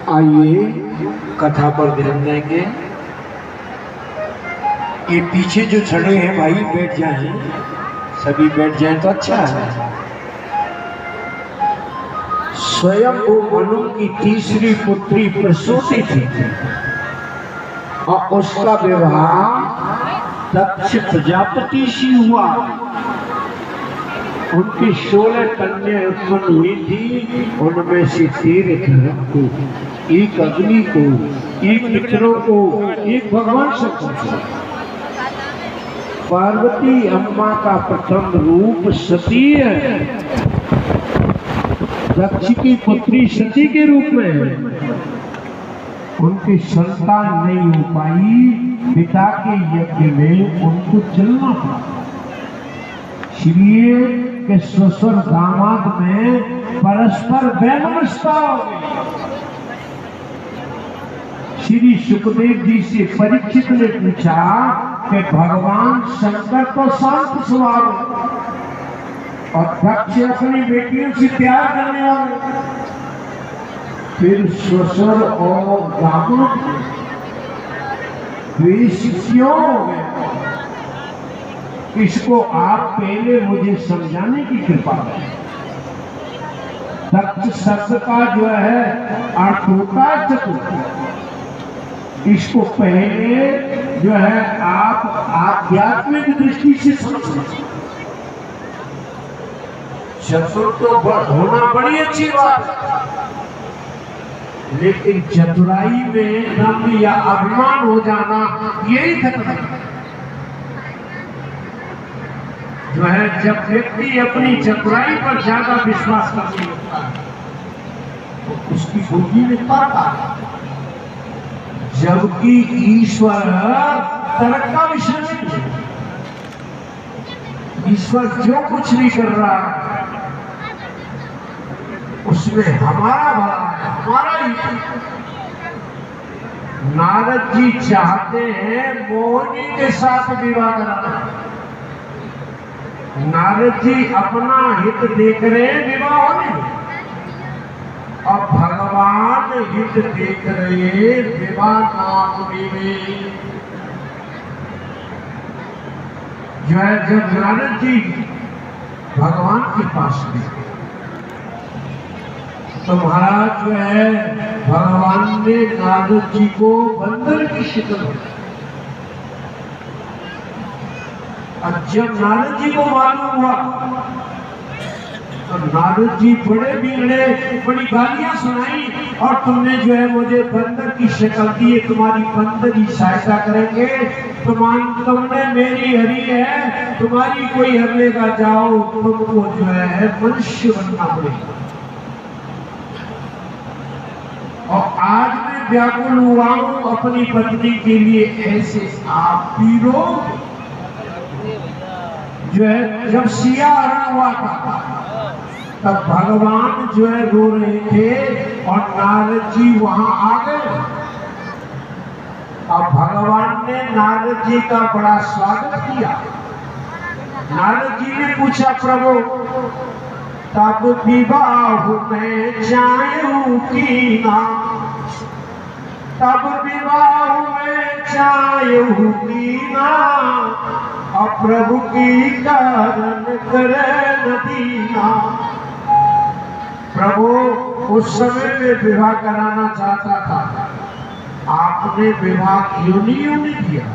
आइए कथा पर ध्यान देंगे। ये पीछे जो खड़े हैं भाई बैठ जाएं, सभी बैठ जाएं तो अच्छा है। स्वयं वो मनु की तीसरी पुत्री प्रसूति थी और उसका विवाह दक्ष प्रजापति से हुआ। उनकी 16 कन्या उत्पन्न हुई थी, उनमें से 13 धर्म को, एक अग्नि को, एक मित्रों को, एक भगवान शंकर को। पार्वती अम्मा का प्रथम रूप सती है, दक्ष की पुत्री सती के रूप में है। उनकी संतान नहीं हो पाई, पिता के यज्ञ में उनको चलना पड़ा। इसलिए कि ससुर दामाद में परस्पर वैमनस्यता हो गई। श्री सुखदेव जी से परीक्षित ने पूछा कि भगवान शंकर तो शांत स्वभाव और दक्ष अपनी बेटियों से प्यार करने वाले, फिर ससुर और दामाद द्वेष क्यों हो गए? इसको आप पहले मुझे समझाने की कृपा करें। दक्ष शब्द का जो है अर्थ होता है चतुर। इसको पहले जो है आप आध्यात्मिक दृष्टि से समझें। चतुर तो होना बड़ी अच्छी बात है, लेकिन चतुराई में दम या अभिमान हो जाना यही खतरा है। जो है जब व्यक्ति अपनी चतुराई पर ज्यादा विश्वास करने लगता है तो उसकी बुद्धि में तर्क आता है, जबकि ईश्वर तर्क का विषय नहीं है। ईश्वर जो कुछ भी कर रहा है उसमें हमारा भला है, हमारा ही। नारद जी चाहते हैं मोहिनी के साथ विवाह कराना। नारद जी अपना हित देख रहे हैं विवाह होने में, और भगवान हित देख रहे हैं विवाह ना होने में। जो है जब नारद जी भगवान के पास गए तो महाराज जो है भगवान ने नारद जी को बंदर की शक्ल दी। जब नारद जी को मालूम हुआ तो नारद जी बड़े बिगड़े, बड़ी गालियां सुनाई, और तुमने जो है मुझे बंदर की शक्ल दी है, तुम्हारी बंदर ही सहायता करेंगे, तुमने मेरी हरी है, तुम्हारी कोई हर लेगा, जाओ तुमको जो है मनुष्य बनना पड़ेगा। और आज मैं व्याकुल हुआ हूं अपनी पत्नी के लिए, ऐसे आप भी रो। जो है जब सिया हरण हुआ था तब भगवान जो है रो रहे थे और नारद जी वहां आ गए। अब भगवान ने नारद जी का बड़ा स्वागत किया। नारद जी ने पूछा, प्रभु तब विवाह में जाऊं की ना, तब विवाह में जाऊं की ना, और प्रभु की कारण करे नदीना। प्रभु उस समय में विवाह कराना चाहता था, आपने विवाह क्यों नहीं किया?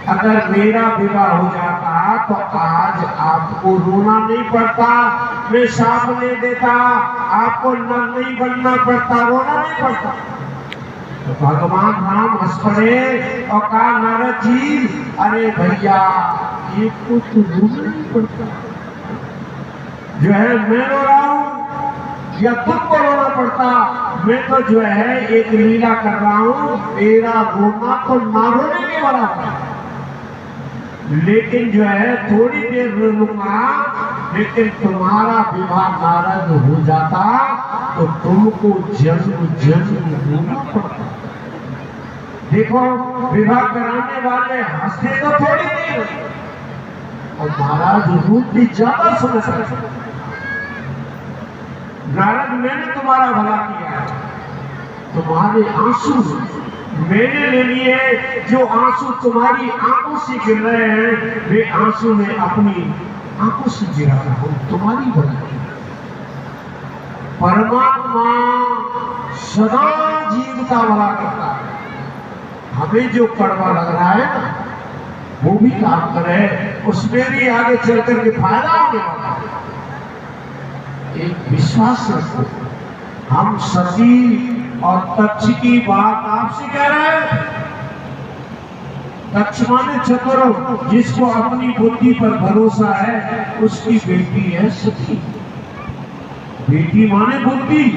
अगर मेरा विवाह हो जाता तो आज आपको रोना नहीं पड़ता, मैं शाप ले देता, आपको नर नहीं बनना पड़ता, रोना नहीं पड़ता। तो भगवान राम हंस पड़े और कहा, नारद जी अरे भैया ये तो रोना नहीं पड़ता, जो है मैं रो रहा हूँ या तुमको रोना पड़ता? मैं तो जो है एक लीला कर रहा हूँ, मेरा रोना तो ना रोने के बराबर है, लेकिन जो है थोड़ी देर रोऊंगा, लेकिन तुम्हारा विवाह नारद हो जाता तो तुमको जन्म जन्म रोना पड़ता। देखो विवाह कराने वाले हंसते तो थोड़ी देर, और महाराज रूप भी ज्यादा समझ। नारद मैंने तुम्हारा भला किया है, तुम्हारे आंसू मेरे लिए, जो आंसू तुम्हारी आंखों से गिर रहे हैं, वे आंसू में अपनी आंखों से गिरा रहा हूं तुम्हारी भलाई। परमात्मा सदा जीव का भला करता है। हमें जो कड़वा लग रहा है ना, वो भी काम करे, उसमें भी आगे चल करके फायदा होने वाला है। एक विश्वास रखो। हम सती और तक्ष की बात आपसे कह रहे हैं। तक्ष माने चतुर, जिसको अपनी बुद्धि पर भरोसा है, उसकी बेटी है सती। बेटी माने बुद्धि।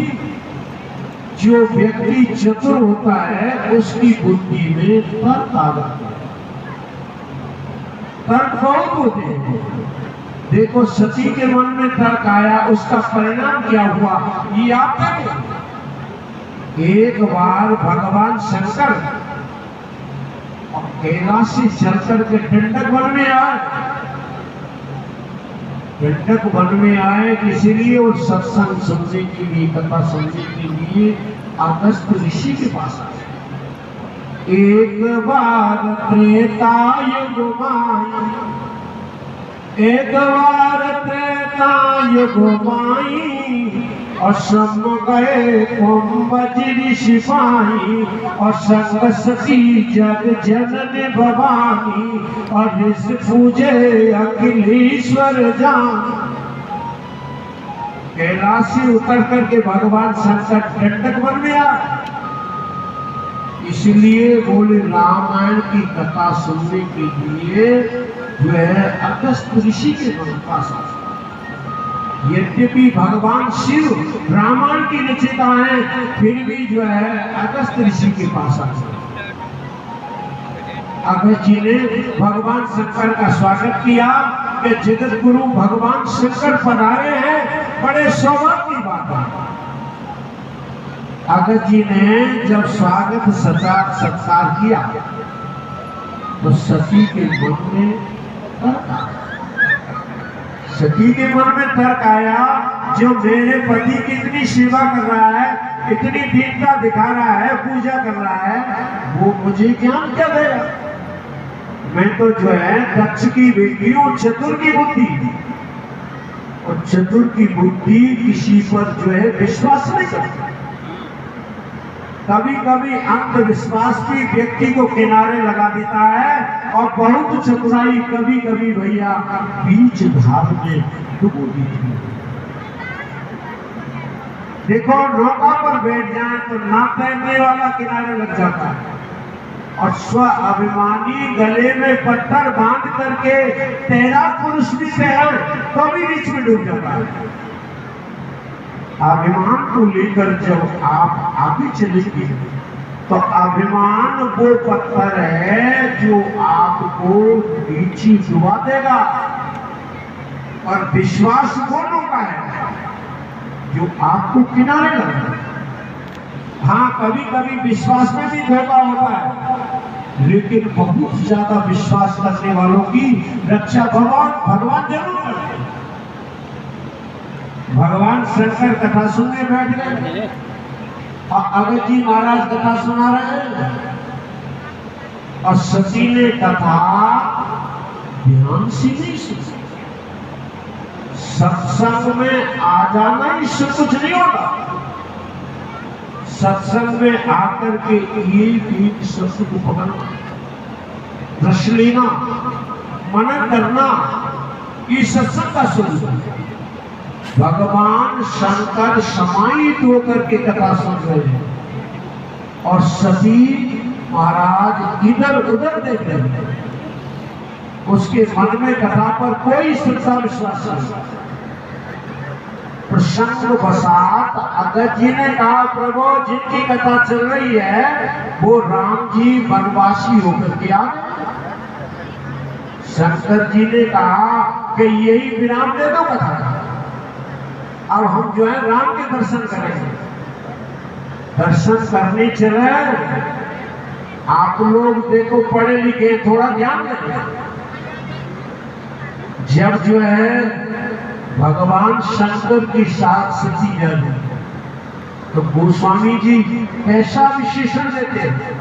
जो व्यक्ति चतुर होता है, उसकी बुद्धि में तर्क आ जाता है। तर्क बहुत होते हैं। देखो सती के मन में तर्क आया, उसका परिणाम क्या हुआ ये आप देखें। एक बार भगवान शंकर कैलाश से चल करके दंडक वन में आए। दंडक वन में आए इसलिए और सत्संग सुनने के लिए, कथा सुनने के लिए अगस्त ऋषि के पास आए। एक बार त्रेता युग माई, एक बार त्रेता युग माई, असम गए कुंभजि सिपाही, और संग सती जग जनन भवानी, और इस पूजे अखिलेश्वर जान। कैलाश से उतर करके भगवान शंकर दंडक वन में आए। इसलिए बोले रामायण की कथा सुनने के लिए जो है अगस्त ऋषि के पास आए। यद्यपि भगवान शिव रामायण की रचयिता हैं, फिर भी जो है अगस्त ऋषि के पास आए। अगस्त जी ने भगवान शंकर का स्वागत किया कि जगत गुरु भगवान शंकर पधारे हैं, बड़े सौभाग्य की बात है। अगस्त जी ने जब स्वागत सत्कार किया तो सती के मन में तर्क आया। सती के मन में तर्क आया, जो मेरे पति की इतनी सेवा कर रहा है, इतनी दीनता दिखा रहा है, पूजा कर रहा है, वो मुझे ज्ञान क्या देगा। मैं तो जो है दक्ष की बेटी हूं, चतुर की बुद्धि, और चतुर की बुद्धि किसी पर जो है विश्वास नहीं करती। कभी कभी अंधविश्वास भी व्यक्ति को किनारे लगा देता है, और बहुत चतुराई कभी कभी भैया बीच धार में डुबो देती है। देखो नौका पर बैठ जाए तो ना तैरने वाला किनारे लग जाता है, और स्व अभिमानी गले में पत्थर बांध करके तैराक पुरुष भी तैरे तो भी बीच में डूब जाता है। अभिमान को लेकर जब आप आगे चलेंगे तो अभिमान वो पत्थर है जो आपको नीचे डुबा देगा, और विश्वास वो नौका है जो आपको किनारे लगाएगा। हाँ, कभी कभी विश्वास में भी धोखा होता है, लेकिन बहुत ज्यादा विश्वास करने वालों की रक्षा भगवान जरूर करते हैं। भगवान शंकर कथा सुनने बैठ गए, और अगस्त जी महाराज कथा सुना रहे हैं, और सती ने कथा ध्यान से नहीं सुनी। सत्संग में आ जाना इससे कुछ नहीं होता। सत्संग में आकर के एक शब्द को पकड़ना, रस लेना, मनन करना, ये सत्संग का स्वरूप है। भगवान शंकर समाहित होकर के कथा सुन रहे हैं, और सती महाराज इधर उधर देख रहे हैं। उसके मन में कथा पर कोई श्रद्धा विश्वास नहीं। प्रसंग बसात अगस्त जी ने कहा, प्रभु जिनकी कथा चल रही है वो राम जी वनवासी होकर के आ गए। शंकर जी ने कहा कि यही विराम दे दो कथा, अब हम जो है राम के दर्शन करेंगे। दर्शन करने चले। आप लोग देखो पढ़े लिखे, थोड़ा ध्यान दें। जब जो है भगवान शंकर की साथ सती जाती, तो गोस्वामी जी ऐसा विशेषण देते हैं,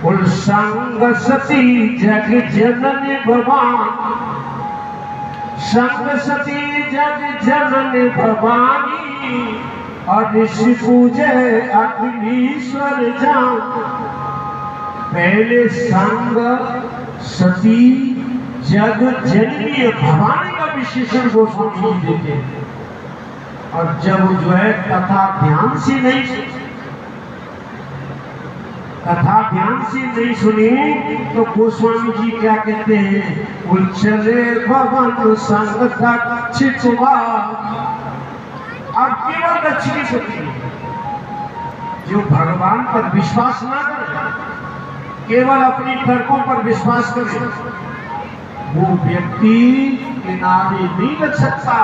बोल संग सती जग जननी भवान, संग सती जग जननी भवानी, और ऋषि पूजे अग्नीश्वर जान। पहले संग सती जग जननी भवानी का विशेषण गोस्वामी जी देते हैं, और जब जो है कथा ध्यान से नहीं सुनी तो गोस्वामी जी क्या कहते हैं, उच्चले भवन संग दक्षिणवा। अब केवल दक्षिणी सती जो भगवान पर विश्वास ना करे, केवल अपनी तर्कों पर विश्वास करे, वो व्यक्ति किनारे नहीं लग सकता।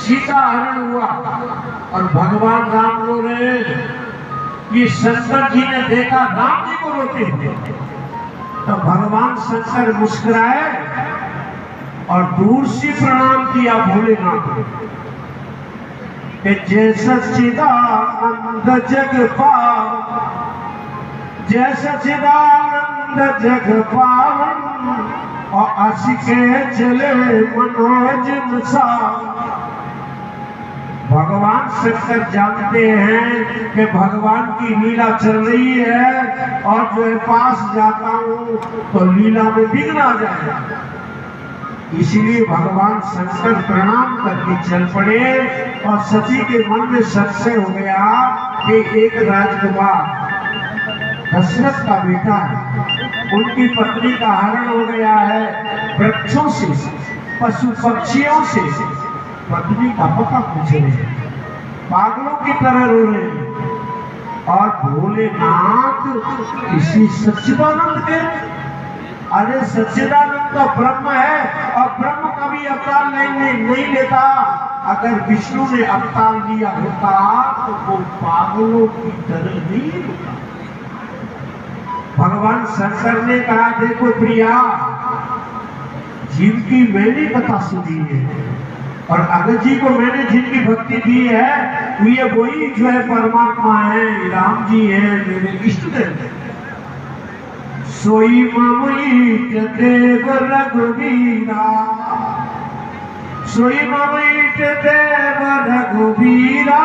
सीता हरण हुआ और भगवान राम रो रहे, ये शंकर जी ने देखा राम जी को रोते हुए, तो भगवान शंकर मुस्कुराए और दूर से प्रणाम किया भोलेनाथ को, कि जय सच्चिदानंद जग पावन, जय सच्चिदानंद जग पावन, और असिके चले मनोज मुसार। भगवान शंकर जानते हैं कि भगवान की लीला चल रही है, और जो है पास जाता हूं तो लीला में विघ्न आ जाएगा। इसलिए भगवान शंकर प्रणाम करके चल पड़े, और सती के मन में संशय हो गया कि एक राजकुमार दशरथ का बेटा है, उनकी पत्नी का हरण हो गया है, वृक्षों से पशु पक्षियों से पत्नी का पता पूछ रहे हैं, पागलों की तरह रो रहे हैं। और भोलेनाथ इसी सच्चिदानंद के, अरे सच्चिदानंद तो ब्रह्म है, और ब्रह्म कभी अवतार नहीं लेता। अगर विष्णु ने अवतार लिया होता तो वो पागलों की तरह नहीं होता। भगवान शंकर ने कहा, देखो प्रिया, जिनकी मैंने कथा सुनी है और अगस्त जी को मैंने जिनकी भक्ति दी है, ये वही जो है परमात्मा है, राम जी है, मेरे इष्ट देव। सोई ममईट देव रघुवीरा, सोई ममईट देव रघुवीरा,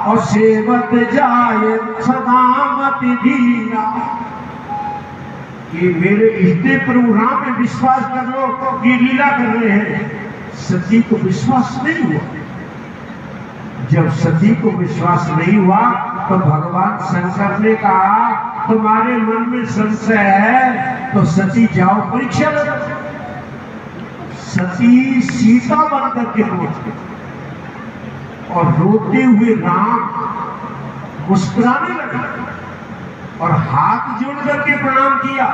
और सेवत जाए सदा मति धीरा। ये मेरे इष्ट प्रभु राम में विश्वास कर लो, ये लीला कर रहे हैं। सती को विश्वास नहीं हुआ। जब सती को विश्वास नहीं हुआ तो भगवान शंकर ने कहा, तुम्हारे मन में संशय है तो सती जाओ परीक्षा लो। सती सीता बनकर के पहुंच, और रोते हुए राम मुस्कुराने लगे और हाथ जोड़ करके प्रणाम किया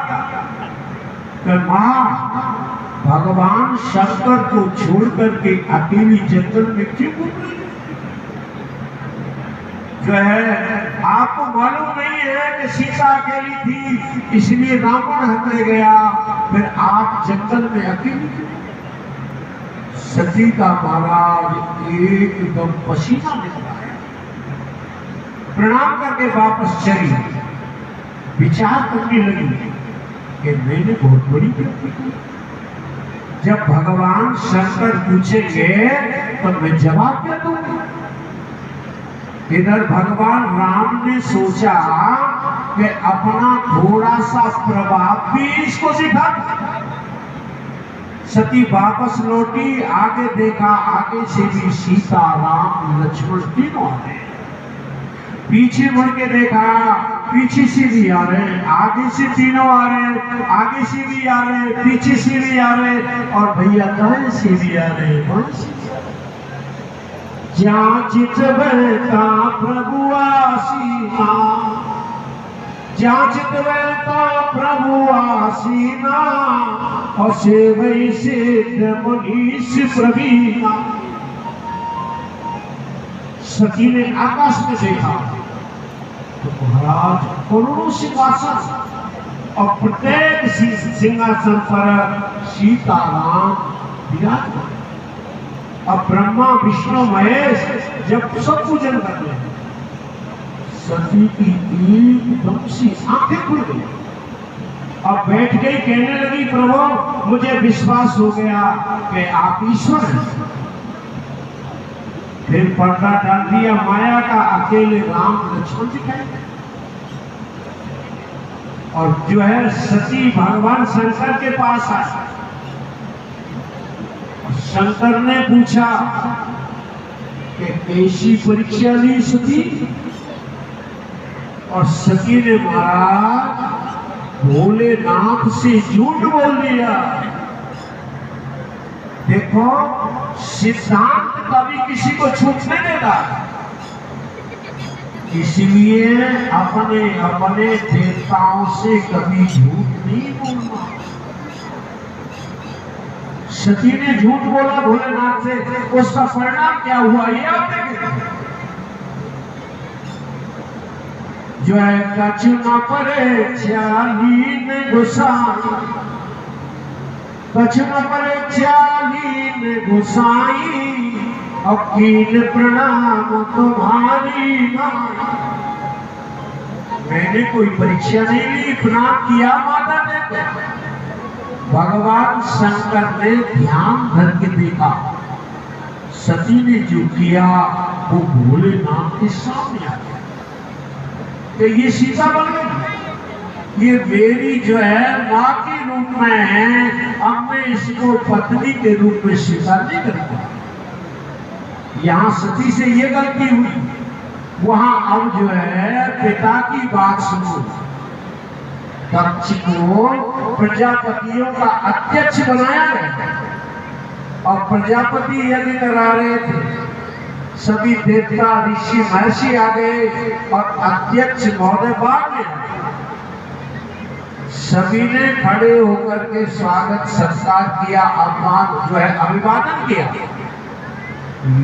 कि मां, भगवान शंकर को छोड़ करके अकेली जंगल में क्यों घूम रही जो है? आपको मालूम नहीं है कि सीता अकेली थी, इसलिए रावण हटने गया, फिर आप जंगल में अकेली थी। सती का महाराज एकदम पसीना निकला है, प्रणाम करके वापस चली, विचार करने लगी कि मैंने बहुत बड़ी गलती की। जब भगवान शंकर पूछेंगे तो मैं जवाब क्या दूंगा? इधर भगवान राम ने सोचा कि अपना थोड़ा सा प्रभाव भी इसको दिखा। सती वापस लौटी, आगे देखा, आगे से भी सीता राम लक्ष्मण तीनों आ रहे। पीछे मुड़ के देखा, पीछे से भी आ रहे, आगे से तीनों आ रहे, आगे से भी आ रहे, पीछे से भी आ रहे, और भैया दाएं से भी आ रहे। जहाँ चितवता प्रभु आसीना, जहाँ चितवता प्रभु आसीना, और सेवई सिद्ध मुनीष प्रवीणा। सती ने आकाश में देखा तो महाराज करोड़ों सिंहासन, और प्रत्येक सिंहासन पर सीताराम विराजमान, अब ब्रह्मा विष्णु महेश जब सब पूजन कर रहे हैं, सती की एकदम सी आंखें खुल गई। अब बैठ गई, कहने लगी प्रभु मुझे विश्वास हो गया कि आप ईश्वर हैं। फिर पर्दा डाल दिया माया का, अकेले राम लक्ष्मण दिखाई गए। और जो है सती भगवान शंकर के पास आए। शंकर ने पूछा कि कैसी परीक्षा ली सती? और सती ने महाराज भोलेनाथ से झूठ बोल दिया। देखो सिद्धांत कभी किसी को छूट नहीं देता, इसलिए अपने अपने देवताओं से कभी झूठ नहीं बोलना। सती ने झूठ बोला भोलेनाथ से, उसका परिणाम क्या हुआ ये आप देखें। जो है कछु न परे च्यालीन गोसाई, कछु न परे च्यालीन गोसाई, अकील प्रणाम तुम्हारी माई। मैंने कोई परीक्षा नहीं ली, प्रणाम किया माता ने। भगवान शंकर ने ध्यान धर के देखा, सती ने जो किया वो भोलेनाथ के सामने आ गया कि ये सीता बन गई, ये मेरी जो है माँ के रूप में है, अब मैं इसको पत्नी के रूप में स्वीकार नहीं करूंगा। यहाँ सती से ये गलती हुई, वहां अब जो है पिता की बात सुनो। दक्ष को प्रजापतियों का अध्यक्ष बनाया गया और प्रजापति यज्ञ करा रहे थे। सभी देवता ऋषि महर्षि आ गए और अध्यक्ष महोदय बाद में सभी ने खड़े होकर के स्वागत सत्कार किया, अपमान जो है अभिवादन किया।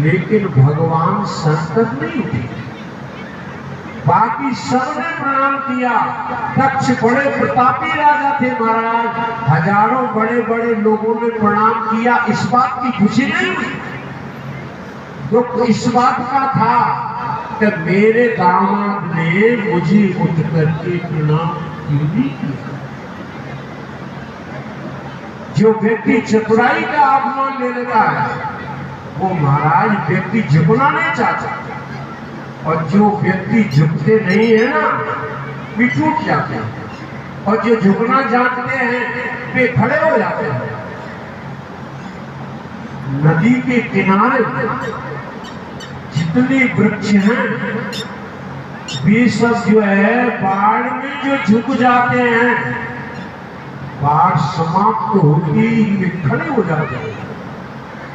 लेकिन भगवान शंकर नहीं उठे, बाकी सबने प्रणाम किया। दक्ष बड़े प्रतापी राजा थे महाराज, हजारों बड़े बड़े लोगों ने प्रणाम किया। इस बात की खुशी नहीं हुई, तो इस बात का था कि मेरे दामाद ने मुझे उठ करके प्रणाम क्यों नहीं किया। जो व्यक्ति चतुराई का अपमान ले लेता है वो महाराज व्यक्ति झुकना नहीं चाहता, और जो व्यक्ति झुकते नहीं है ना वे टूट जाते हैं, और जो झुकना जानते हैं वे खड़े हो जाते हैं। नदी के किनारे जितने वृक्ष हैं वे सब जो है बाढ़ में जो झुक जाते हैं, बाढ़ समाप्त होती ही खड़े हो जाते हैं,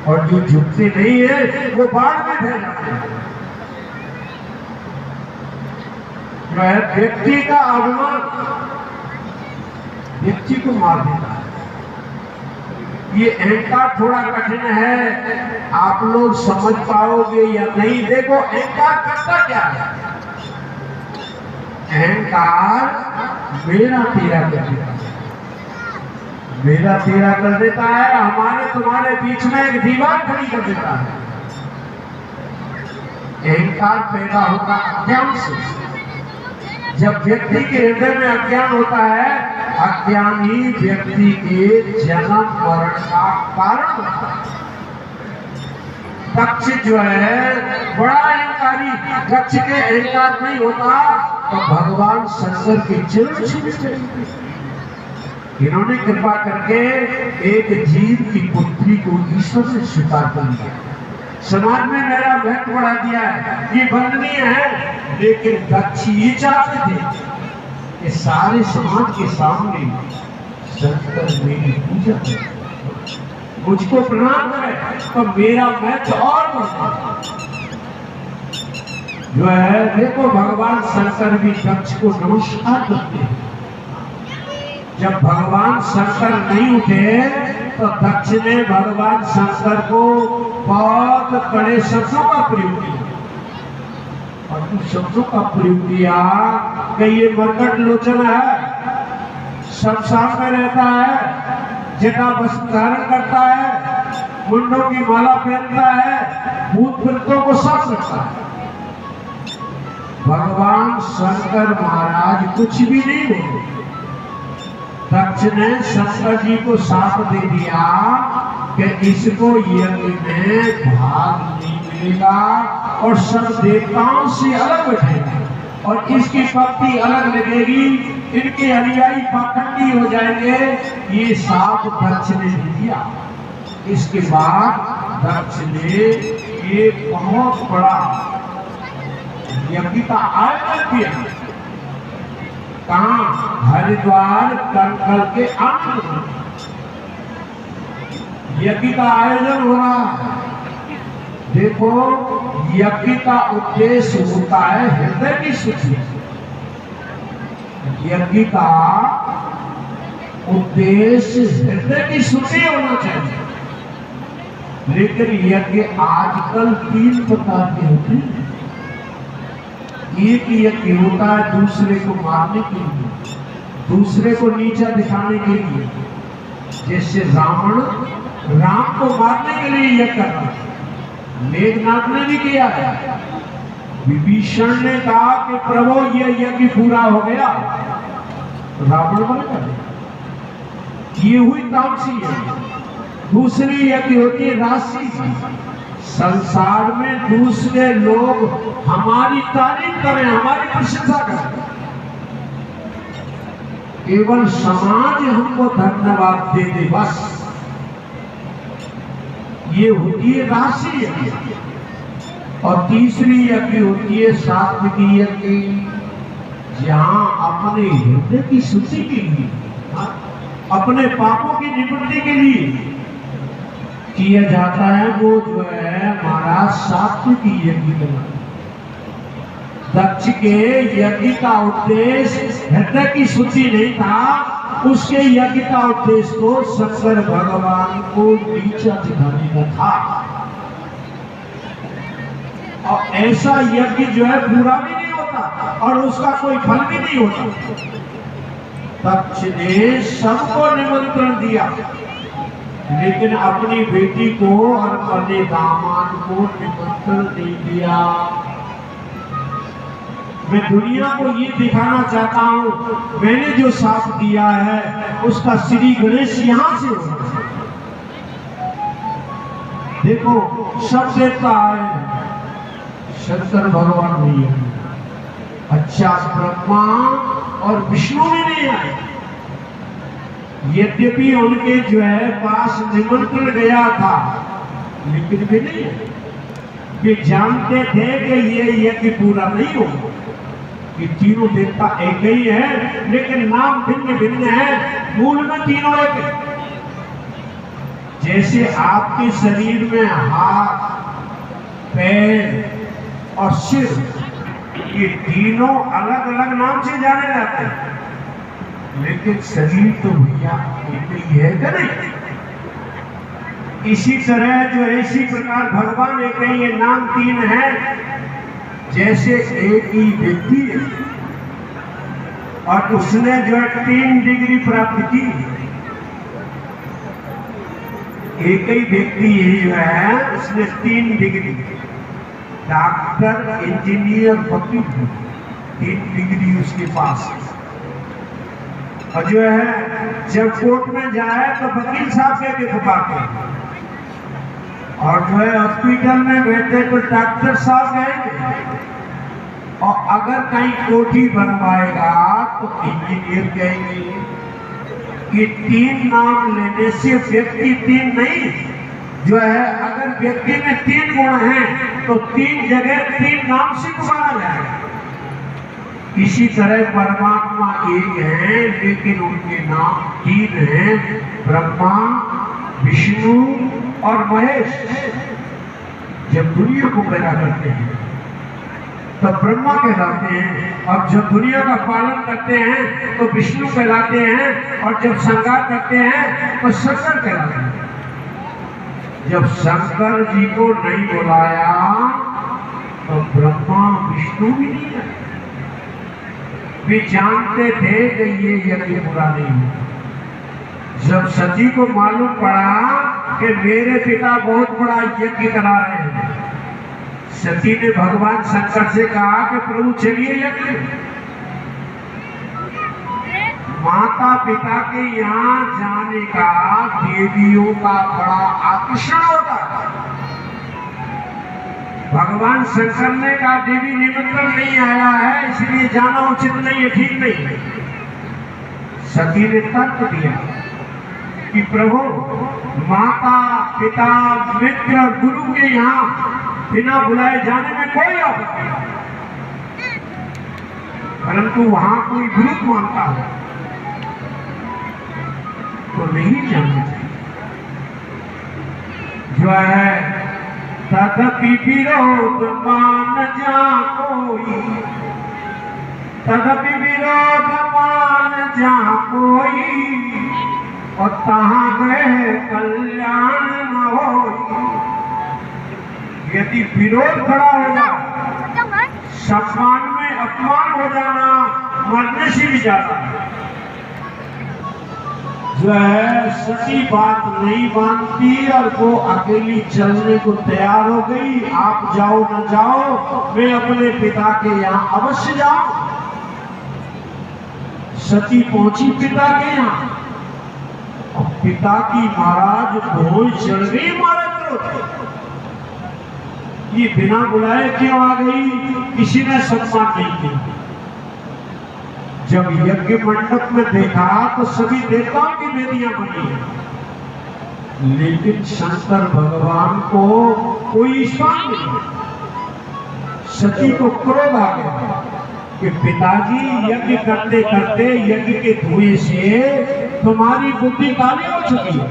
और जो झुकते नहीं है वो बाढ़ में बह जाते हैं। व्यक्ति का अभिमान व्यक्ति को मार देता है। ये अहंकार थोड़ा कठिन है, आप लोग समझ पाओगे या नहीं। देखो अहंकार करता क्या है? अहंकार मेरा तेरा कर देता है, मेरा तेरा कर देता है, हमारे तुम्हारे बीच में एक दीवार खड़ी कर देता है। अहंकार पैदा होता अज्ञान से। जब व्यक्ति के हृदय में अज्ञान होता है, अज्ञान ही व्यक्ति के जन्म मरण का कारण होता है। दक्ष जो है बड़ा अहंकारी, दक्ष के अहंकार नहीं होता तो भगवान शंकर के चरण छूने चाहिए। इन्होंने कृपा करके एक जीव की पुत्री को ईश्वर से स्वीकार कर लिया। समाज में मेरा महत्व बढ़ा दिया है, ये वंदनीय है। लेकिन दक्ष ये चाहते थे कि सारे समाज के सामने शंकर मेरी पूजा करे, मुझको प्रणाम करे, तो मेरा महत्व और बढ़ता जो है। देखो भगवान शंकर भी दक्ष को नमस्कार करते हैं। जब भगवान शंकर नहीं उठे तो दक्ष ने भगवान शंकर को बहुत कड़े शब्दों का प्रयोग किया, और उन शब्दों का प्रयोग किया कि ये मरकट लोचन है, सब सामने रहता है, जटा वस्त्र धारण करता है, मुंडों की माला पहनता है, भूत प्रेतों को साफ रखता है। भगवान शंकर महाराज कुछ भी नहीं बोले। दक्ष ने शंकर जी को साफ दे दिया कि इसको यज्ञ में भाग नहीं मिलेगा और सब देवताओं से अलग बैठेगा और इसकी पत्ती अलग लगेगी, इनके अनुयायी पाखंडी हो जाएंगे। ये साफ दक्ष ने दिया। इसके बाद दक्ष ने एक बहुत बड़ा यज्ञ का आयोजन किया। कहाँ? हरिद्वार कंकल के अंत यज्ञ का आयोजन हो रहा है। देखो, यज्ञ का उद्देश्य होता है हृदय की शुद्धि। यज्ञ का उद्देश्य हृदय की शुद्धि होना चाहिए। लेकिन यज्ञ आजकल 3 प्रकार के होते हैं। एक यज्ञ होता है दूसरे को मारने के लिए, दूसरे को नीचा दिखाने के लिए। जैसे रावण राम को मारने के लिए यज्ञ कर रहा है। मेघनाथ ने भी किया है। विभीषण ने कहा कि प्रभु ये यज्ञ पूरा हो गया, रावण बन गया। ये हुई तामसी यज्ञ। दूसरी यज्ञ होती है राशि। संसार में दूसरे लोग हमारी तारीफ करें, हमारी प्रशंसा करें, केवल समाज हमको धन्यवाद दे दे, बस। ये होती है राशि यज्ञ। और तीसरी यज्ञ होती है सात्विक यज्ञ, जहां अपने हृदय की शुद्धि के लिए, अपने पापों की निवृत्ति के लिए किया जाता है। वो जो है महाराज सात्विक यज्ञ कहलाता है। दक्ष के यज्ञ का उद्देश्य हृदय की शुद्धि नहीं था, उसके यज्ञ का उद्देश्य तो शंकर भगवान को नीचा दिखाने का था। और ऐसा यज्ञ जो है पूरा भी नहीं होता और उसका कोई फल भी नहीं होता। दक्ष ने सबको निमंत्रण दिया, लेकिन अपनी बेटी को और अपने दामाद को निमंत्रण नहीं दिया। मैं दुनिया को ये दिखाना चाहता हूँ, मैंने जो साथ दिया है उसका श्री गणेश यहाँ से होना। देखो, सब देवता आए, शंकर भगवान नहीं है। अच्छा, ब्रह्मा और विष्णु भी नहीं आए। यद्यपि उनके जो है पास निमंत्रण गया था, लेकिन वे नहीं, वे जानते थे कि ये यज्ञ पूरा नहीं होगा। कि तीनों देवता एक ही है, लेकिन नाम भिन्न भिन्न है, मूल में तीनों एक है। जैसे आपके शरीर में हाथ, पैर और सिर, ये तीनों अलग अलग नाम से जाने जाते हैं, लेकिन शरीर तो भैया एक ही है क्या नहीं? इसी तरह जो इसी प्रकार भगवान एक ही है, नाम 3 है। जैसे एक ही व्यक्ति है और उसने जो है 3 डिग्री प्राप्त की। एक ही व्यक्ति जो है उसने 3 डिग्री, डॉक्टर, इंजीनियर, वकील, 3 डिग्री उसके पास। और जो है जब कोर्ट में जाए तो वकील साहब के पुकारते हैं, और जो है हॉस्पिटल में बैठे तो डॉक्टर साहब कहेंगे, और अगर कहीं कोठी बनवाएगा तो इंजीनियर कहेंगे। कि 3 नाम लेने से व्यक्ति 3 नहीं, जो है अगर व्यक्ति में 3 गुण हैं तो 3 जगह 3 नाम से पुकारा जाएगा। इसी तरह परमात्मा एक है, लेकिन उनके नाम 3 हैं, ब्रह्मा, विष्णु और महेश। जब दुनिया को पैदा करते हैं तब ब्रह्मा कहलाते हैं, और जब दुनिया का पालन करते हैं तो विष्णु कहलाते हैं, और जब संहार करते हैं तो शंकर कहलाते हैं। जब शंकर जी को नहीं बुलाया तो ब्रह्मा विष्णु भी नहीं है। वे जानते थे कि ये यज्ञ पूरा नहीं है। जब सती को मालूम पड़ा कि मेरे पिता बहुत बड़ा यज्ञ करा रहे हैं। सती ने भगवान शंकर से कहा कि प्रभु चलिए यज्ञ। माता पिता के यहाँ जाने का देवियों का बड़ा आकर्षण होता है। भगवान शंकर ने कहा देवी निमंत्रण नहीं आया है, इसलिए जाना उचित नहीं है, ठीक नहीं है। सती ने तर्क दिया कि प्रभु माता पिता मित्र और गुरु के यहाँ बिना बुलाए जाने में कोई आपत्ति नहीं, परंतु वहां कोई विरोध मानता है तो नहीं जाना चाहिए। जो है तदपि विरोध मान जा कोई, तदपि विरोध मान जा कोई, और तहाँ गए कल्याण न हो। यदि विरोध खड़ा हो जाए, सम्मान में अपमान हो जाना मरने से भी ज्यादा है। जो है सच्ची बात नहीं मानती और वो अकेली चलने को तैयार हो गई। आप जाओ न जाओ, मैं अपने पिता के यहाँ अवश्य जाऊं। सती पहुंची पिता के यहाँ, और पिता की महाराज भोज चढ़ गई महाराज। ये बिना बुलाए क्यों आ गई, किसी ने सम्मान नहीं किया। जब यज्ञ मंडप में देखा तो सभी देवताओं की वेदियां बनी है, लेकिन शंकर भगवान को कोई स्थान नहीं। सती को क्रोध आ गया कि पिताजी यज्ञ करते करते यज्ञ के धुएं से तुम्हारी बुद्धि काली हो चुकी है,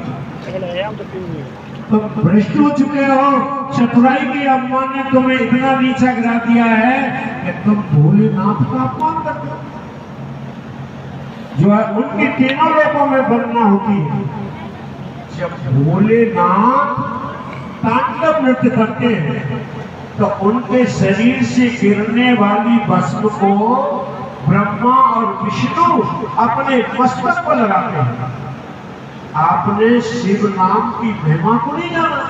तुम भ्रष्ट हो चुके हो। चतुराई की अम्मा ने तुम्हें इतना नीचा गिरा दिया है कि तुम भोलेनाथ का अपमान करते हो। जो है उनके तीनों लोगों में बनना होती है। जब भोलेनाथ तांडव नृत्य करते हैं तो उनके शरीर से गिरने वाली भस्म को ब्रह्मा और विष्णु अपने मस्तक पर लगाते हैं। आपने शिव नाम की महिमा को नहीं जाना।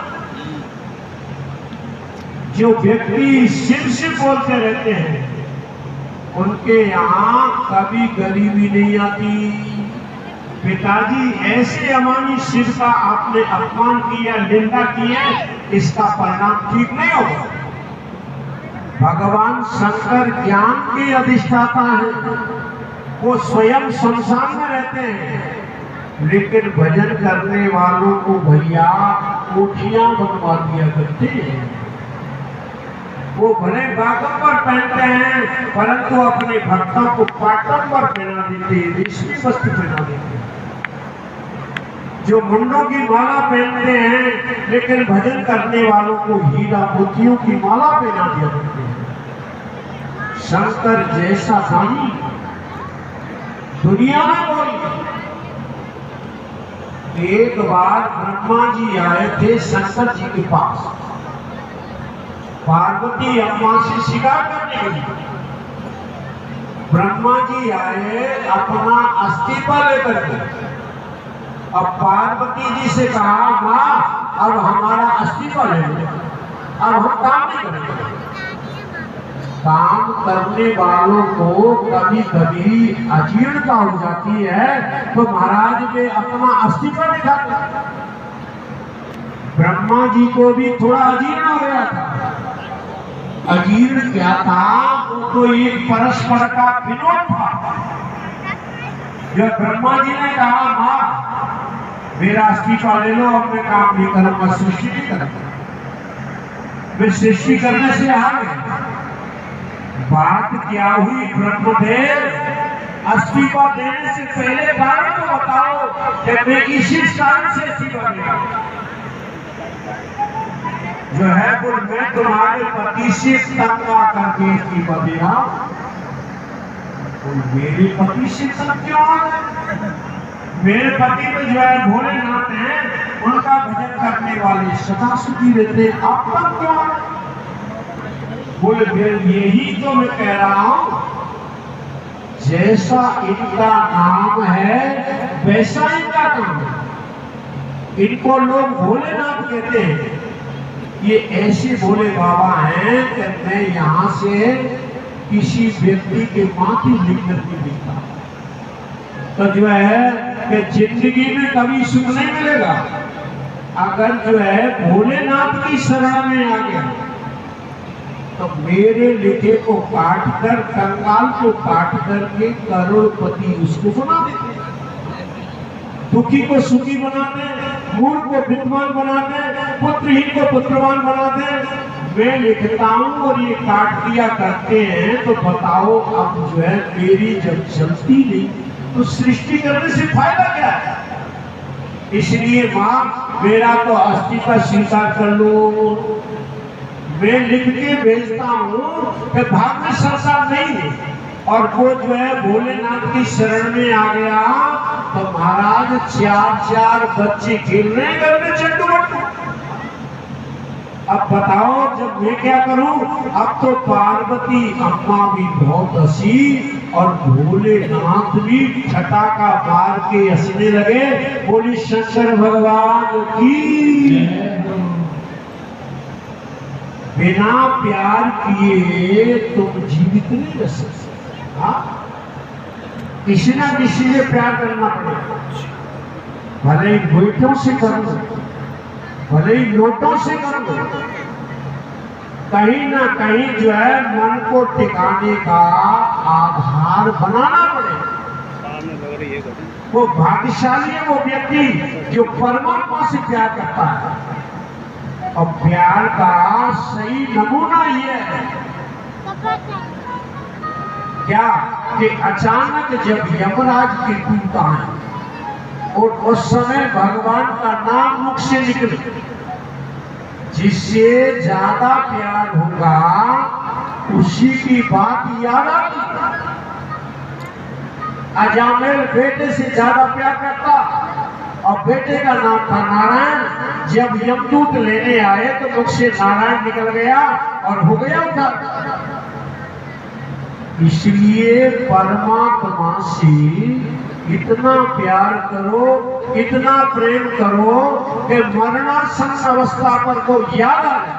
जो व्यक्ति शिव से बोलते रहते हैं उनके यहाँ कभी गरीबी नहीं आती। पिताजी ऐसे अमानी शिव का आपने अपमान किया, निंदा की है, इसका परिणाम ठीक नहीं होगा। भगवान शंकर ज्ञान के अधिष्ठाता हैं, वो स्वयं संसार में रहते हैं, लेकिन भजन करने वालों को भैया कोठियां बनवा दिया करते हैं। वो भले बागंबर पहनते हैं, परंतु अपने भक्तों को पाटंबर पहना देते हैं, रेशमी वस्त्र पहना देते हैं। जो मुंडों की माला पहनते हैं, लेकिन भजन करने वालों को हीरा मोतियों की माला पहना दिया करते हैं। शंकर जैसा दानी दुनिया में कोई। एक बार ब्रह्मा जी आए थे शंकर जी के पास, पार्वती अम्मा से शिकार करने के लिए। ब्रह्मा जी आए अपना अस्तित्व लेकर के, अब पार्वती जी से कहा माँ अब हमारा अस्तित्व ले लो, अब हम काम नहीं करेंगे। काम करने वालों को कभी कभी अजीर्णता हो जाती है तो महाराज वे अपना अस्तित्व दिखाते। ब्रह्मा जी को भी थोड़ा अजीर्ण हो गया था। अजीर्ण क्या था, तो एक परस्पर का विनोद था। जब ब्रह्मा जी ने कहा माँ मेरा अस्तित्व ले लो, अब मैं काम नहीं करूंगा, सृष्टि नहीं करूंगा, मैं सृष्टि करने से हार गया। बात क्या हुई ब्रह्मदेव, अस्तित्व देने से पहले बात तो बताओ कि मैं इसी स्थान से अस्तित्व लिया। जो है वो मैं तुम्हारे पति से तंगा करके इस्तीफा दे रहा हूं। मेरे पति से तंग क्यों आ गए? मेरे पति तो जो है भोलेनाथ हैं, उनका भजन करने वाले सदा सुखी रहते, आप तक क्यों आ गए? बोले यही तो मैं कह रहा हूं, जैसा इनका नाम है वैसा इनका काम है। इनको लोग भोलेनाथ कहते हैं। ये ऐसे भोले बाबा हैं कि मैं यहाँ से किसी व्यक्ति के माथे लिखकर नहीं देता, तो जो है कि जिंदगी में कभी सुख नहीं मिलेगा। अगर जो है भोलेनाथ की शरण में आ गया तो मेरे लिखे को काट कर, कंगाल को काट करके करोड़पति उसको बना देते, दुखी को सुखी बनाते, मूर्ख को विद्वान बनाते, पुत्रहीन को पुत्रवान बनाते। मैं लिखता हूं और ये काट दिया करते हैं, तो बताओ अब जो है मेरी जब चलती नहीं तो सृष्टि करने से फायदा क्या है? इसलिए मां मेरा तो अस्तित्व स्वीकार कर लो। मैं लिख के भेजता हूँ कि भाग में संसार नहीं है, और वो जो है भोलेनाथ की शरण में आ गया तो महाराज 4-4 बच्चे खेल रहे हैं घर में चट्टू बट्टू। अब बताओ जब मैं क्या करूं? अब तो पार्वती अम्मा भी बहुत हंसी और भोलेनाथ भी छटाका मार के हंसने लगे। बोली शंकर भगवान की। बिना प्यार किए तुम जीवित नहीं रह सकते। हाँ, किसी ना किसी से प्यार करना पड़ेगा, भले ही गोइठों से करो, भले ही नोटों से करो, कहीं ना कहीं जो है मन को टिकाने का आधार बनाना पड़ेगा। वो भाग्यशाली है वो व्यक्ति जो परमात्मा से प्यार करता है। और प्यार का सही नमूना ये है क्या कि अचानक जब यमराज की दूत आए और उस समय भगवान का नाम मुख से निकले, जिससे ज्यादा प्यार होगा उसी की बात याद आती। अजामिल बेटे से ज्यादा प्यार करता और बेटे का नाम था नारायण। जब यमदूत लेने आए तो मुख से नारायण निकल गया और हो गया उठा। इसलिए परमात्मा से इतना प्यार करो, इतना प्रेम करो कि मरणासन अवस्था पर को याद आ जाए।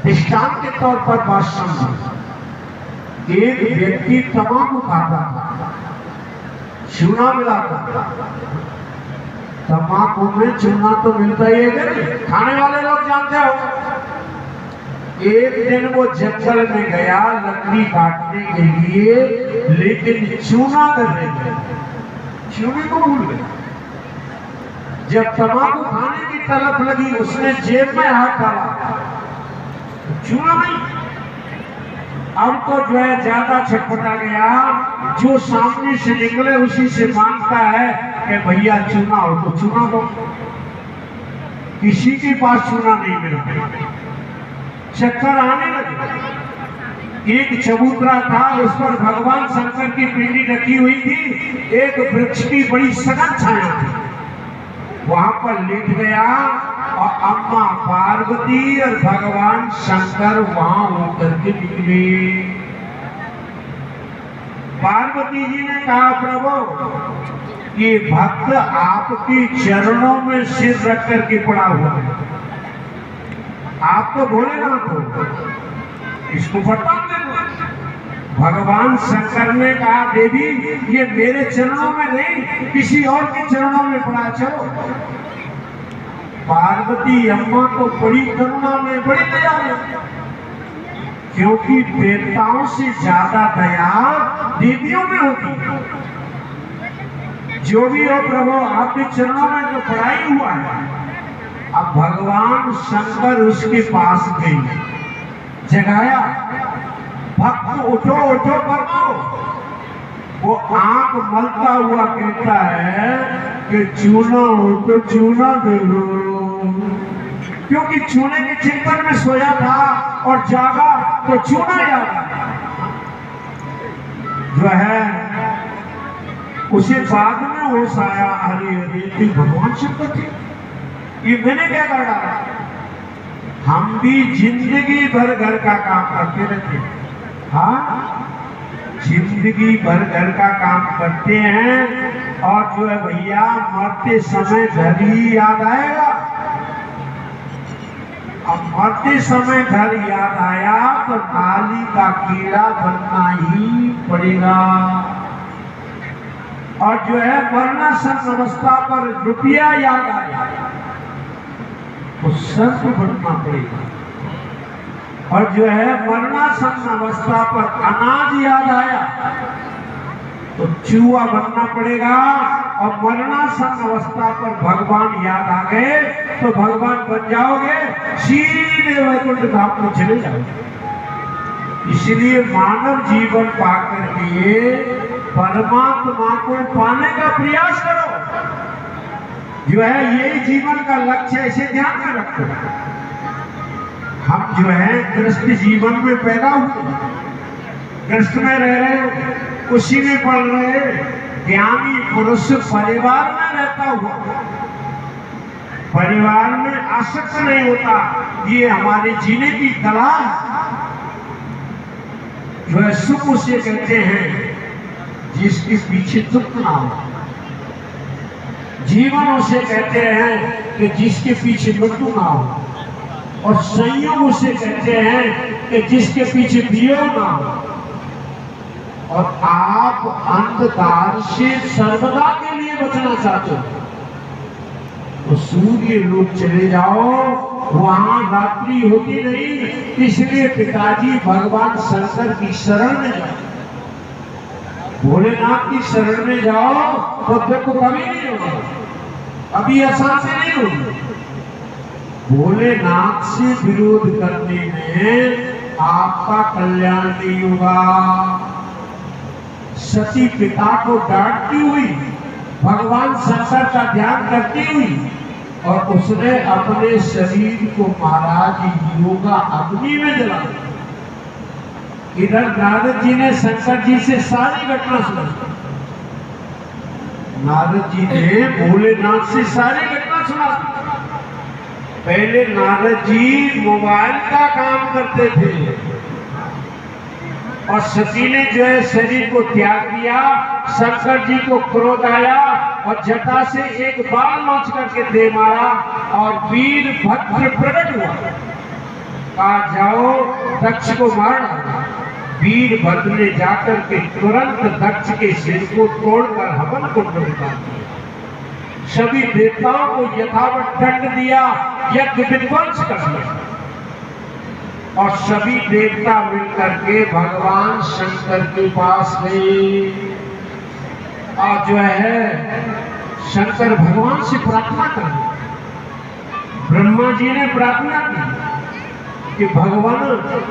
दृष्टांत के तौर पर बात समझो। एक व्यक्ति तमाकू खाता था, चूना मिलाता था। तम्बाकू में चूना तो मिलता ही है, खाने वाले लोग जानते हो। एक दिन वो जंगल में गया लकड़ी काटने के लिए, लेकिन चूना करने गया, चूने को भूल गया। जब तम्बाकू खाने की तलब लगी उसने जेब में हाथ डाला, चूना नहीं। अब तो जो है ज्यादा छटपटा गया, जो सामने से निकले उसी से मांगता है कि भैया चूना हो तो चूना दो। किसी के पास चूना नहीं मिला, चक्कर आने लगे। एक चबूतरा था, उस पर भगवान शंकर की पिंडी रखी हुई थी। एक वृक्ष की बड़ी सघन छाया थी, वहां पर लेट गया और अम्मा पार्वती और भगवान शंकर वहां होकर के निकले। पार्वती जी ने कहा प्रभु ये भक्त आपके चरणों में सिर रख करके पड़ा हुआ है, आप तो भोलेनाथ हो, इसको पता दे दो। भगवान शंकर ने कहा देवी ये मेरे चरणों में नहीं किसी और के चरणों में पड़ा। चलो पार्वती अम्मा को बड़ी करुणा में, बड़ी दया में, क्योंकि देवताओं से ज्यादा दया देवियों में होती। जो भी हो प्रभु आपके चरणों में जो पढ़ाई हुआ है। अब भगवान शंकर उसके पास गए, जगाया, भक्त उठो उठो परमाओ। वो आंख मलता हुआ कहता है कि चूना हो तो चूना दे लो, क्योंकि चूने के चिंतन में सोया था और जागा तो चूना याद जो है। उसे बाद में होश आया, अरे अरे भगवान शंकर थे, ये मैंने क्या कर डाला। हम भी जिंदगी भर घर का काम करते रहते, हाँ जिंदगी भर घर का काम करते हैं, और जो है भैया मरते समय घर ही याद आएगा। अब मरते समय घर याद आया तो नाली का कीड़ा बनना ही पड़ेगा। और जो है मरणासन अवस्था पर रुपया याद आया तो संत बनना पड़ेगा। और जो है मरणासन अवस्था पर अनाज याद आया तो चूहा बनना पड़ेगा। और मरणासन अवस्था पर भगवान याद आ गए तो भगवान बन जाओगे, सीधे वैकुंठ धाम में चले जाओगे। इसलिए मानव जीवन पाकर के परमात्मा को पाने का प्रयास करो। जो है यही जीवन का लक्ष्य है, इसे ध्यान में रखो। हम जो है गृहस्थ जीवन में पैदा हुए, गृहस्थ में रह रहे, उसी में पढ़ रहे। ज्ञानी पुरुष परिवार में रहता हुआ परिवार में आसक्त नहीं होता। ये हमारे जीने की कला है। जो है सुख उसे कहते हैं जिसके पीछे दुख ना हो। जीवन उसे कहते हैं कि जिसके पीछे मृत्यु ना हो। और संयोग उसे कहते हैं कि जिसके पीछे वियोग ना हो। और आप अंधकार से सर्वदा के लिए बचना चाहते हो तो सूर्य लोक चले जाओ, वहां रात्रि होती नहीं। इसलिए पिताजी भगवान शंकर की शरण में जाओ, भोलेनाथ की शरण में जाओ तो दुख कभी नहीं होगा, अभी अशांति नहीं होगी। भोलेनाथ से विरोध करने में आपका कल्याण नहीं होगा। सती पिता को डांटती हुई भगवान शंकर का ध्यान करती हुई और उसने अपने शरीर को महाराज योगा अग्नि में जला। इधर नारद जी ने शंकर जी से सारी घटना सुनी। नारद जी ने भोलेनाथ से सारी घटना सुना। पहले नारद जी मोबाइल का काम करते थे और सती ने जो है शरीर को त्याग दिया। शंकर जी को क्रोध आया और जटा से एक बाल लॉन्च करके दे मारा और वीरभद्र प्रकट हुआ। कहा जाओ दक्ष को मारना। वीरभद्र ने जाकर के तुरंत दक्ष के सिर को तोड़कर हवन कुंड में डाल दिया। सभी देवताओं को यथावत दंड दिया, यज्ञ विध्वंस कर दिया। और सभी देवता मिलकर के भगवान शंकर के पास गए और जो है शंकर भगवान से प्रार्थना कर। ब्रह्मा जी ने प्रार्थना की कि भगवान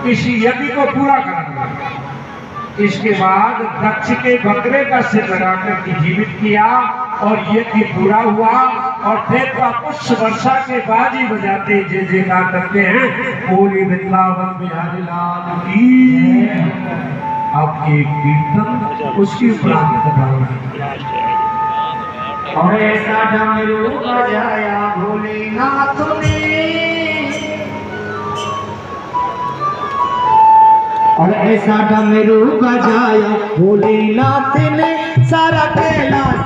किसी यज्ञ को पूरा कर। इसके बाद दक्ष के बकरे का सिर लगाकर के जीवित किया और यज्ञ पूरा हुआ। और देवता पुष्प वर्षा के बाजी बजाते जय जयकार करते हैं, बोले वृंदावन बिहारी लाल की। अब एक कीर्तन उसकी उपरांत बताओ। और ऐसा डमरू बजाया भोलेनाथ ने, और ऐसा डमरू बजाया भोलेनाथ ने, सारा कैलाश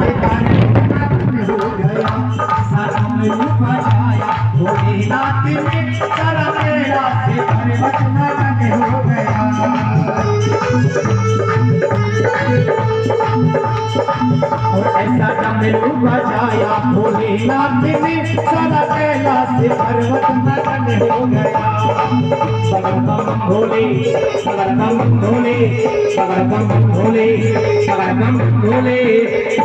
हो गया। ऐसा डमरू बजाया भोलेनाथ ने, सारा कैलाश पर्वत मगन हो गया। और ऐसा डमरू बजाया भोलेनाथ ने, सारा कैलाश पर्वत मगन हो गया। सगर बम भोले, सगर बम भोले, सगर बम भोले, सगर बम भोले।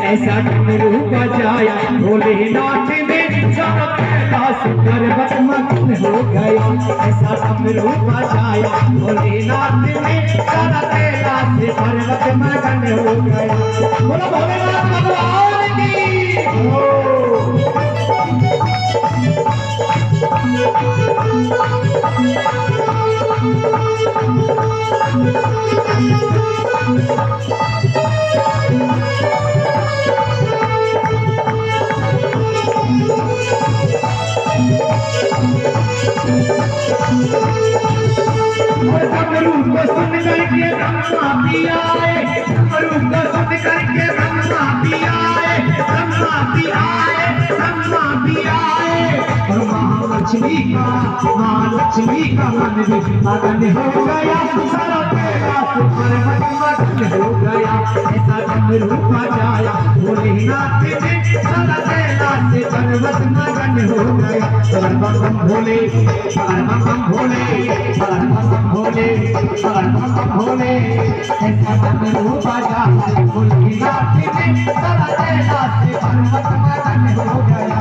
ऐसा डमरू बजाया भोलेनाथ ने, सारा कैलाश पर्वत मगन हो गया। ऐसा डमरू बजाया भोलेनाथ ने, सारा कैलाश पर्वत मगन हो गया। बोलो भोलेनाथ भगवान की हो। और डमरू को सुन करके ब्रह्मा भी आए, डमरू को सुन करके ब्रह्मा भी आए, ब्रह्मा भी आए, ब्रह्मा भी आए। और महालक्ष्मी का मन भी मगन हो गया, सारा कैलाश पर्वत मगन हो गया। ऐसा डमरू बजाया भोलेनाथ ने, सारा कैलाश पर्वत मगन हो गया। बम बम भोले, बम बम भोले, बम बम भोले, बम बम भोले। ऐसा डमरू बजाया भोलेनाथ ने, सारा कैलाश पर्वत मगन हो गया।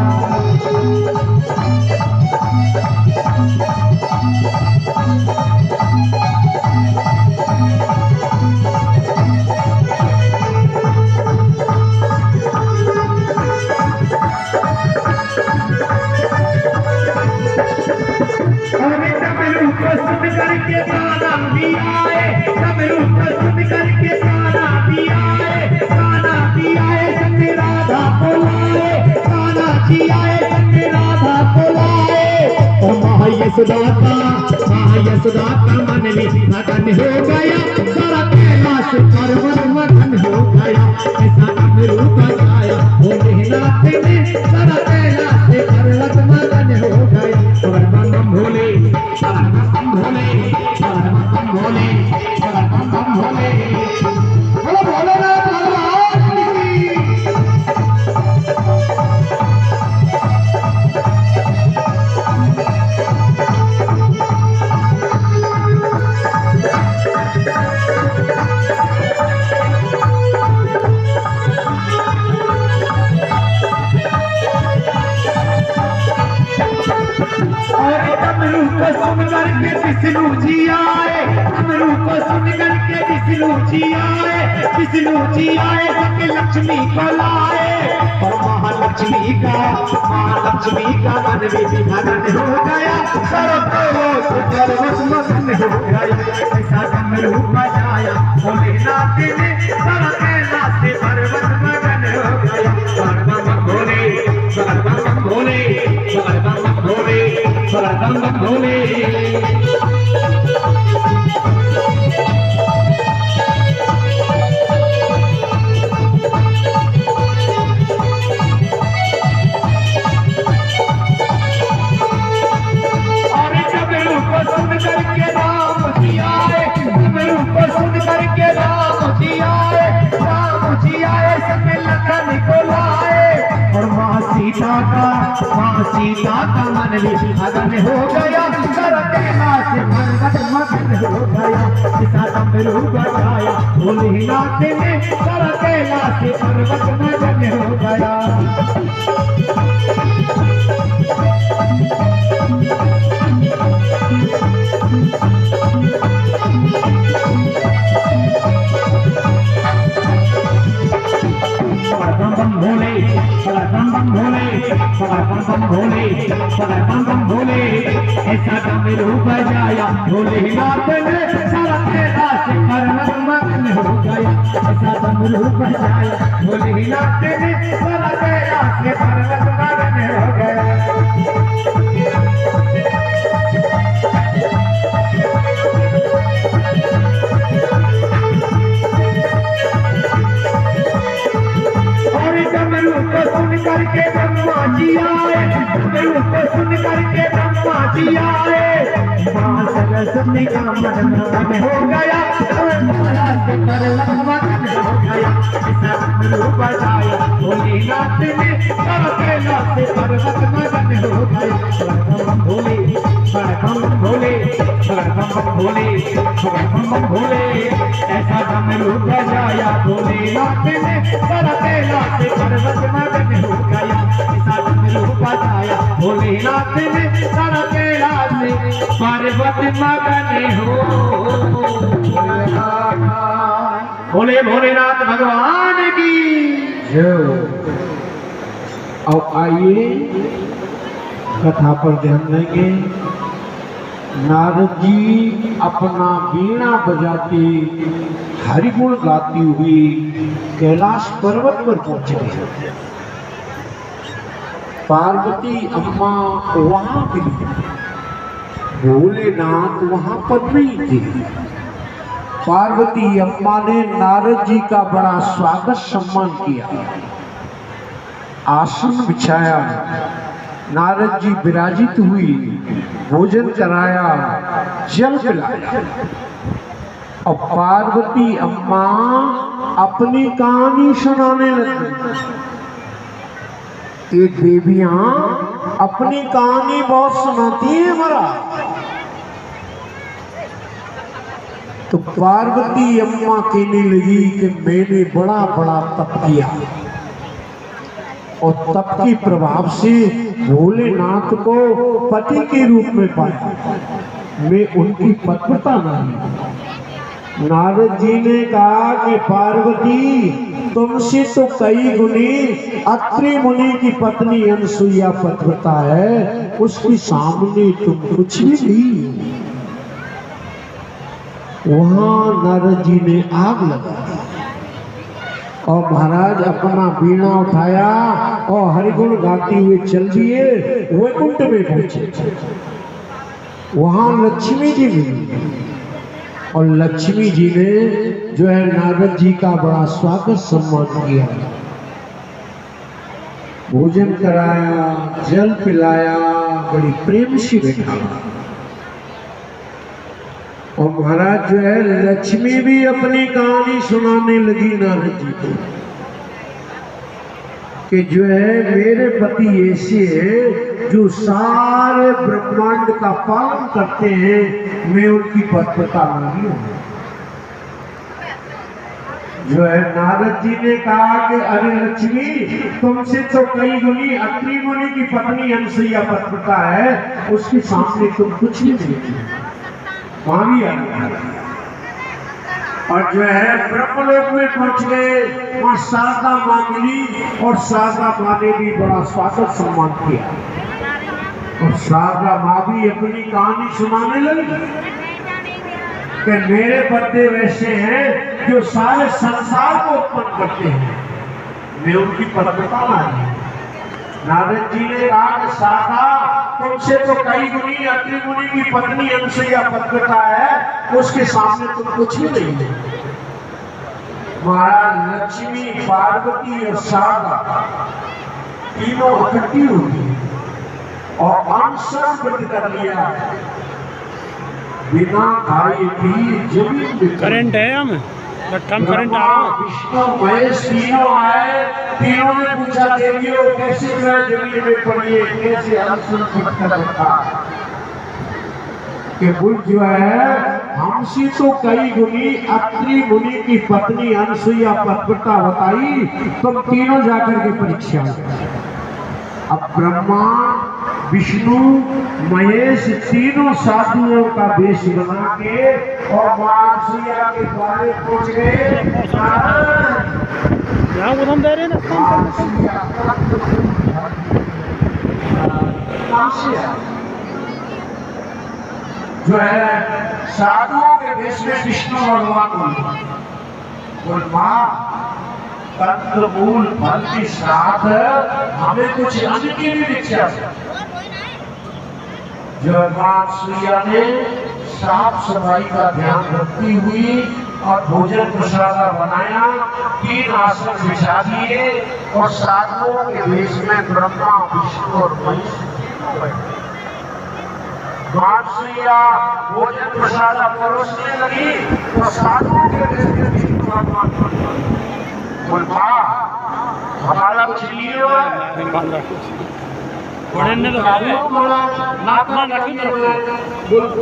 डमरू को सुन करके गाना भी आए, डमरू को सुन करके गाना भी आए, गाना भी आए संग राधा को लाए, गाना भी आए संग राधा को लाए। और माँ यशोदा का मन में मगन हो गया, सारा कैलाश पर्वत मगन हो गया। ऐसा डमरू बजाया भोलेनाथ ने, सारा कैलाश पर्वत मगन हो गया। बम बम भोले, बम भोले, बम भोले, बम भोले। बोलो भोलेनाथ भगवान की। डमरू को सुन करके विष्णु जी आए, डमरू को सुन करके विष्णु जी आए, विष्णु जी आए सब लक्ष्मी को लाए। और महालक्ष्मी का मन भी मगन हो गया, सर्वोस पर्वत मगन हो गया। ऐसा डमरू बजाया भोलेनाथ ने, सारा कैलाश पर्वत मगन हो गया। बम भोले, बम भोले, बम भोले, बम भोले। करके राम जी आए, डमरू को सुन करके राम जी आए सब लखन को लाए। और माँ सीता का मन भी मगन हो गया, सारा कैलाश पर्वत मगन हो गया। ऐसा डमरू बजाया भोलेनाथ ने, सारा कैलाश पर्वत मगन हो गया। बम भोले, बम भोले, बम भोले, बम भोले। ऐसा डमरू बजाया भोलेनाथ ने, सारा कैलाश पर्वत मगन हो गया। ऐसा डमरू बजाया भोलेनाथ ने, सारा कैलाश पर्वत मगन हो गया। डमरू को सुन करके ब्रह्मा जी आए, डमरू को सुन करके ब्रह्मा जी आए। माँ सरस्वती का मन मगन हो गया, पर्वत मगन हो गया। ऐसा डमरू बजाया भोलेनाथ ने, सारा कैलाश पर्वत मगन हो गया। बम भोले, बम भोले, बम भोले, बम भोले। ऐसा डमरू बजाया भोलेनाथ ने, सारा कैलाश पर्वत मगन हो गया। ऐसा डमरू बजाया भोलेनाथ ने, सारा कैलाश पर्वत मगन हो गया। बोले भोलेनाथ भगवान की जय। अब आइए कथा पर ध्यान देंगे। नारद जी अपना वीणा बजाते हरिगुण गाती हुई कैलाश पर्वत पर पहुंचे। पार्वती अम्मा वहां मिली, भोलेनाथ वहां पर नहीं थे। पार्वती अम्मा ने नारद जी का बड़ा स्वागत सम्मान किया, आसन बिछाया, नारद जी विराजित हुई, भोजन कराया, जल पिलाया। और पार्वती अम्मा अपनी कहानी सुनाने लगी। ये देवियां अपनी कहानी बहुत सुनाती है हमारा। तो पार्वती अम्मा कहने लगी कि मैंने बड़ा बड़ा तप किया और तप के प्रभाव से भोलेनाथ को पति के रूप में पाया, मैं उनकी पतिव्रता नहीं। नारद जी ने कहा कि पार्वती तुमसे तो कई गुनी अत्रि मुनि की पत्नी अनसुईया पतिव्रता है, उसके सामने तुम कुछ भी नहीं। वहां नारद जी ने आग लगा और महाराज अपना वीणा उठाया और हरिगुण गाते हुए चल दिए, वैकुंठ में पहुंचे। वहां लक्ष्मी जी मिली और लक्ष्मी जी ने जो है नारद जी का बड़ा स्वागत सम्मान किया, भोजन कराया, जल पिलाया, बड़ी प्रेम से बैठा। और महाराज जो है लक्ष्मी भी अपनी कहानी सुनाने लगी नारद जी को कि जो है मेरे पति ऐसे हैं जो सारे ब्रह्मांड का पालन करते हैं, मैं उनकी पतिव्रता नहीं हूं। जो है नारद जी ने कहा कि अरे लक्ष्मी तुमसे तो कई गुनी अत्रि मुनि की पत्नी अनसुईया पतिव्रता है, उसके सामने तुम कुछ भी नहीं। मामी आ और जो है ब्रह्मलोक में पहुंच गए, वहां शारदा मां मिली और शारदा मां ने भी बड़ा स्वागत सम्मान किया। और शारदा मां भी अपनी कहानी सुनाने लगी कि मेरे पति वैसे हैं जो सारे संसार को उत्पन्न करते हैं, मैं उनकी पतिव्रता नहीं। नारद जी ने कहा कि शारदा तुमसे तो कई गुनी अत्रि मुनि की पत्नी अनसुईया पतिव्रता है, उसके सामने तुम कुछ भी नहीं है। महाराज लक्ष्मी, पार्वती और शारदा तीनों इकट्ठी हुई और अनशन व्रत कर लिया, बिना खाए पिए जमीन में। करंट है हम करंट आ रहा है। विष्णु महेश तीनों आए, तीनों ने पूछा देवियों कैसे मैं जमीन में पड़ी, कैसे अनशन करता कि बुद्ध जो है हमसे तो कई गुनी अत्रि मुनि की पत्नी अनसुईया पतिव्रता बताई, तुम तीनों जाकर के परीक्षा। अब ब्रह्मा विष्णु महेश तीनों साधुओं का वेश बना के और मां अनसुईया के द्वारे पहुंच गए। उधम दे रहे ना जो है साधुओं के वेश में विष्णु भगवान और मां तंत्र मूल फल के साथ हमें कुछ अन्न की भी दीक्षा। जब मां अनसुईया ने साफ सफाई का ध्यान रखती हुई और भोजन प्रसाद बनाया, 3 आसन बिछा दिए और साधुओं के वेश में ब्रह्मा विष्णु और महेश मां अनसुईया भोजन प्रसाद परोसने लगी तो साधुओं के वेश में विष्णु भगवान बोल मां हमारा चिड़ियों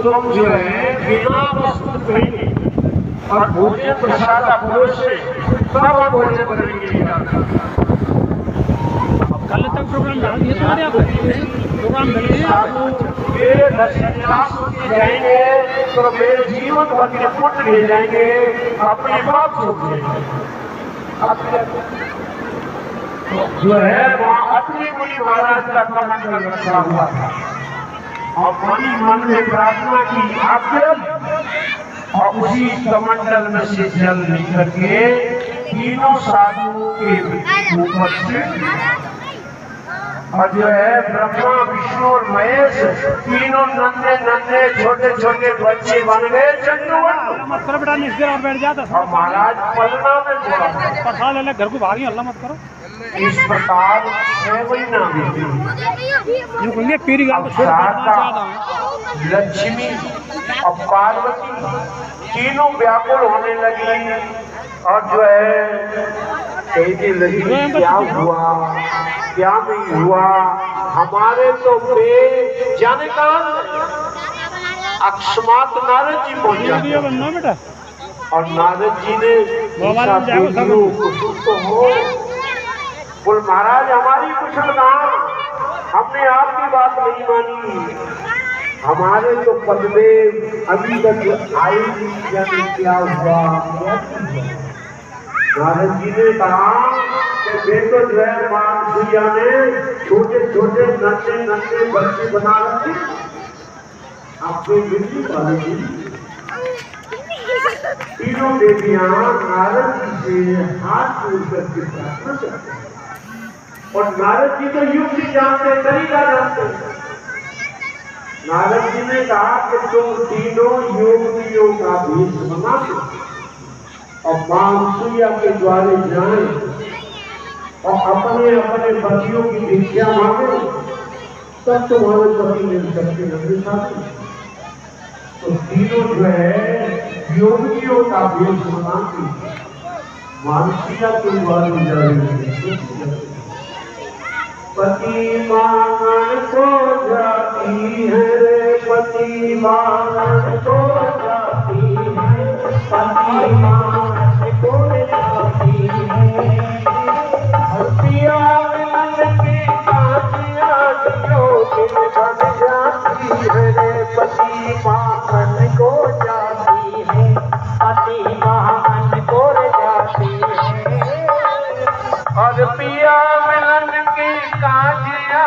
तुम जो है बिना वस्तु करेंगे और भोजन प्रसाद परोसे तब भोजन करेंगे। कल तक प्रोग्राम डाल दिए तुम्हारे यहाँ प्रोग्राम मेरे दर्शन जाएंगे तो मेरे जीवन भर के पुण्य ले जाएंगे, अपने बाप छोड़ जो है अत्रि मुनि महाराज का कमंडल रखा हुआ था और मनी मन में प्रार्थना की आज्ञा और उसी कमंडल में से जल निकल के तीनों साधुओं के ऊपर से और जो है ब्रह्मा विष्णु और महेश तीनों नन्हे नन्हे छोटे छोटे बच्चे बन गए चंद्रवंत। मत करो बेटा, निस देर और बैठ जाता और महाराज पलना में थोड़ा प्रसाद ले घर को भागी, हल्ला मत करो। इस प्रकार 6 महीना बीते। ये बोलिए पीरी गांव को छोड़ बैठना चाहता हूं। लक्ष्मी और पार्वती तीनों व्याकुल होने लगी और जो है कहने लगी क्या हुआ क्या नहीं हुआ, हमारे तो पे जाने का अकस्मात नारद जी पहुंच वीडियो जाते बनना बेटा। और नारद जी ने मोबाइल में जाओ सब। कुशल तो हो, बोल महाराज हमारी कुशल कहाँ, हमने आपकी बात नहीं मानी, हमारे तो पददेव अभी तक आए नहीं, जाने क्या हुआ। नारद जी ने कहा कि बेटो जो है मानसुइया ने छोटे छोटे नन्हे नन्हे बच्चे बना रखे, आपको बिल्ली वाले तीनों देवियां नारद जी से हाथ जोड़ करके प्रार्थना करते हैं। और नारद जी तो युक्ति जानते, तरीका जानते। नारद जी ने कहा कि तुम तीनों योगियों का भेष बना दो और मानसुइया के द्वारे जाएं और अपने अपने पतियों की भिक्षा मांगे, तब तुम्हारे पति मिल सकते हैं साथी। तो तीनों जो है योगियों का भेष बना के मानसुइया के द्वारे जाएंगे। पति मांगन को जाती है रे, पति मांगन को जाती है, पति मांगन को जाती है। पिया मिलन की कांचिया जोगिन बन जाती है रे, पति मांगन को जाती है, पति मांगन को जाती है। और पिया मिलन की कांचिया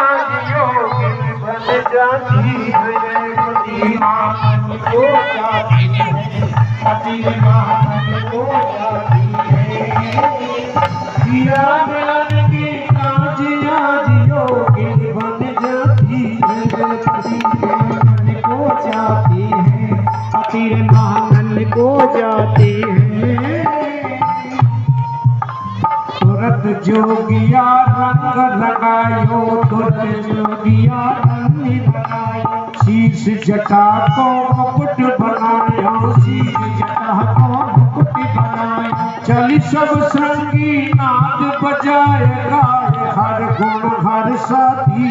जोगिन बन जाती है रे, पति मांगन को जाती है, पति मांगन को जाती है। पिया मिलन की कांचिया जोगिन बन जाती है रे, पति मांगन को जाती है, पति मांगन को जाती है। तुरत जोगिया रंग लगायो, तुरत जोगिया रंग बनायो, शीश जटा को मुकुट बनायो, शीश जटा को मुकुट बनायो। चली सब संगी नाद बजाए गाए, हर गुण हर साथी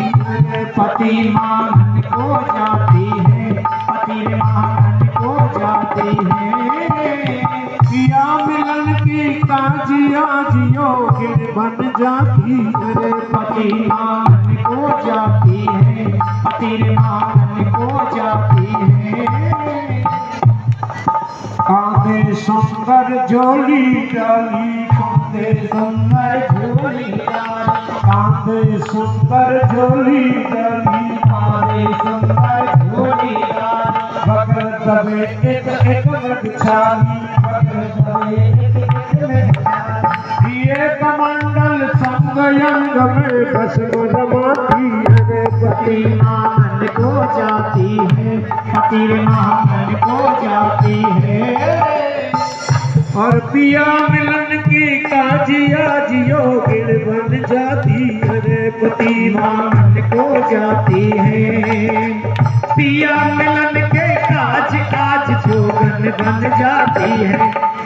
रे, पति मांगन को जाती है, पति मांगन को जाती है। पिया मिलन की कांचिया जोगिन बन जाती रे, पति मांगन को जाती है, पति मांगन को जाती है। कांधे सुंदर झोली डाली, कांधे सुंदर झोली डाली, कांधे सुंदर झोली डाली, कांधे सुंदर झोली डाली। बगल दबे एक एक बिछाली, बगल दबे एक एक बिछाली। ये कमंडल संग अंग में बस रमाती है, पति मांगन को जाती है, पति मांगन को जाती है। और पिया मिलन की कांचिया जोगिन बन जाती है, पति मांगन को जाती है। पिया मिलन के काज काज जोगन बन जाती है,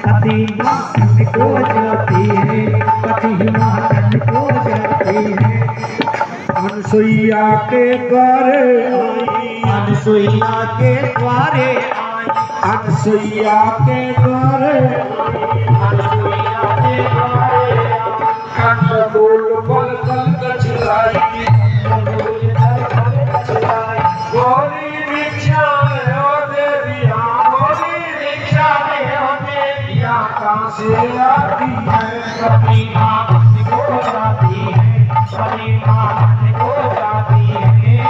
पति मांगन को जाती है, पति मांगन को जाती है। अनसुइया के द्वारे आई, अनसुइया के द्वारे आई, अनसुइया के द्वारे आई, अनसुइया के द्वारे आई। कंठ बोल बोल कल कछलाई, गोरी दीक्षा में हो देविया, गोरी दीक्षा में हो देविया, कहाँ से आती है, पति मांगन को जाती है, पति मांगन को जाती है।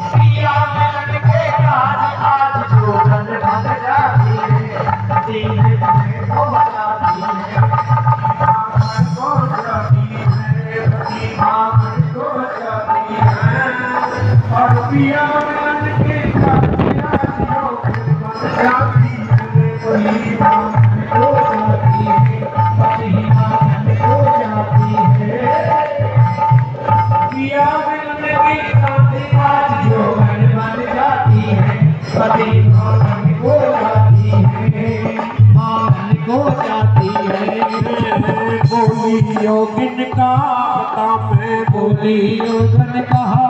पिया मिलन के काज आज जोगन बन जाती है, पति मांगन को जाती है, मांगन को जाती है, पति मांगन को जाती है। जाती है बोली माँ हो जाती है पति मांगन हो जाती है पिया मिलने की शादी आज जो घर बन जाती है पति मांगन हो जाती है मांगन हो जाती है बोली योगिन का बता मैं बोली योगन कहा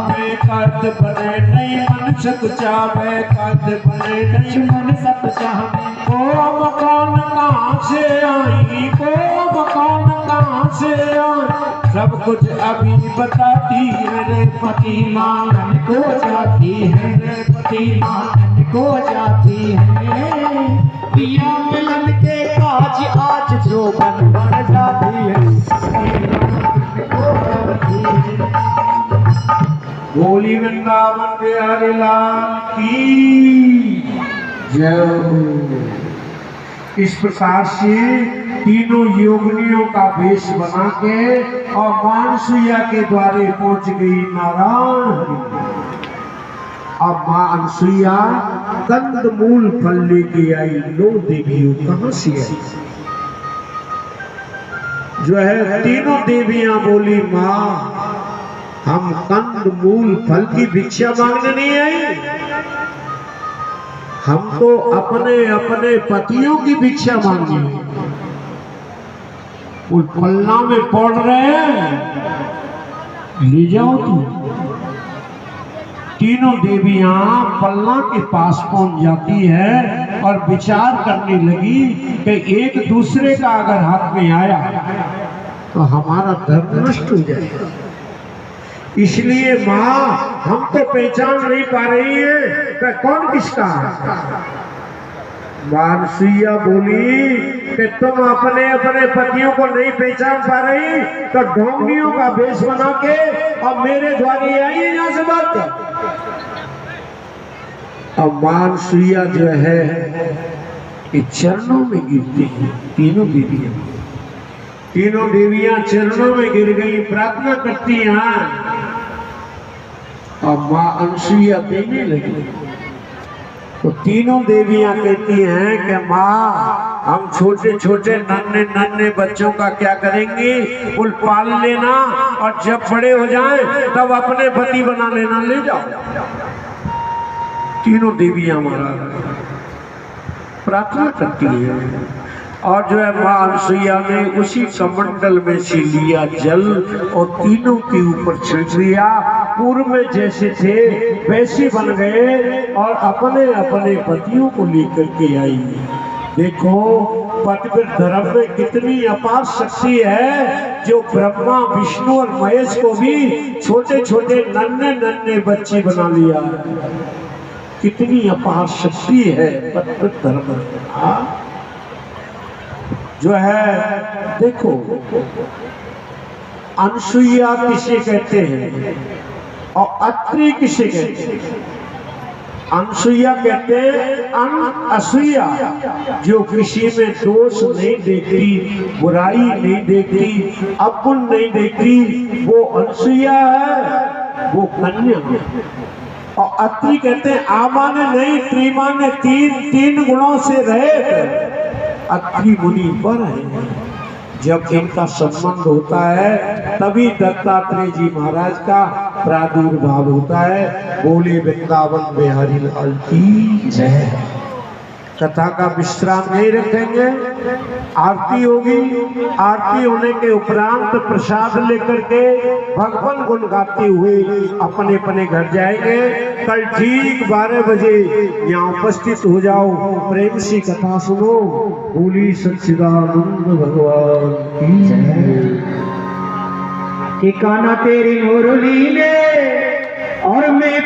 मैं कद बने नहीं मन सक जावे कद बने नहीं मन सब चाहे को मकान कहाँ से आई को मकान कहाँ से आई सब कुछ अभी बताती है रे पति मांगन को जाती है रे पति मांगन को जाती है पिया मिलन के काज आज जो बन जाती है बोली वृंदावन बिहारी लाल की जय। इस प्रकार से तीनों योगिनियों का वेश बना के और मानसूया के द्वारे पहुंच गई नारायण हरि। अब मां अनसुईया कंदमूल फल लेके आई। लो देवियों कहां से आई? जो है तीनों देवियां बोली मां हम कंदमूल फल की भिक्षा मांगने नहीं आई, हम तो अपने अपने पतियों की भिक्षा मांगी। वो पल्ला में पड़ रहे हैं, ले जाओ तू। तीनों देवियां पल्ला के पास पहुंच जाती है और विचार करने लगी कि एक दूसरे का अगर हाथ में आया तो हमारा धर्म नष्ट हो जाएगा। इसलिए माँ हम तो पहचान नहीं पा रही है कि कौन किसका है। मानसूया बोली कि तुम अपने अपने पतियों को नहीं पहचान पा रही तो ढोंगियों का वेश बना के और मेरे द्वारे आई है यहाँ से बात कर। अब मानसूया जो है ये चरणों में गिरती है। तीनों देवियां चरणों में गिर गई, प्रार्थना करती हैं। और मां अनसुईया देने लगी तो तीनों देवियां कहती हैं कि माँ हम छोटे छोटे नन्हे नन्हे बच्चों का क्या करेंगे, उल पाल लेना और जब बड़े हो जाएं तब अपने पति बना लेना, ले जाओ। तीनों देवियां महाराज प्रार्थना करती है और जो है मां अनसुईया ने उसी कमंडल में से लिया जल और तीनों के ऊपर छिड़क दिया। पूर्व में जैसे थे वैसे बन गए और अपने अपने पतियों को लेकर के आई। देखो पतिव्रत धर्म में कितनी अपार शक्ति है, जो ब्रह्मा विष्णु और महेश को भी छोटे छोटे नन्हे नन्हे बच्चे बना लिया। कितनी अपार शक्ति है पतिव्रत धर्म में। जो है देखो अनसुईया किसे कहते हैं और अत्रि किसे कहते हैं? अनसुईया कहते हैं अनअसूया, जो किसी में दोष नहीं देखती, बुराई नहीं देखती, अवगुण नहीं देखती, वो अनसुईया है, वो कन्या है। और अत्रि कहते हैं आमाने नहीं त्रिमाने, तीन गुणों से रहे अत्रि मुनि पर है। जब इनका संबंध होता है तभी दत्तात्रेय जी महाराज का प्रादुर्भाव होता है। बोले वृंदावन बिहारी लाल की जय। कथा का विश्राम नहीं रखेंगे, आरती होगी। आरती होने के उपरांत प्रसाद लेकर के भगवान गुण गाते हुए अपने अपने घर जाएंगे। कल ठीक 12 बजे यहाँ उपस्थित हो जाओ, प्रेम से कथा सुनो। बोली सच्चिदानंद भगवान की जय। ठिकाना तेरी मुरली में और मैं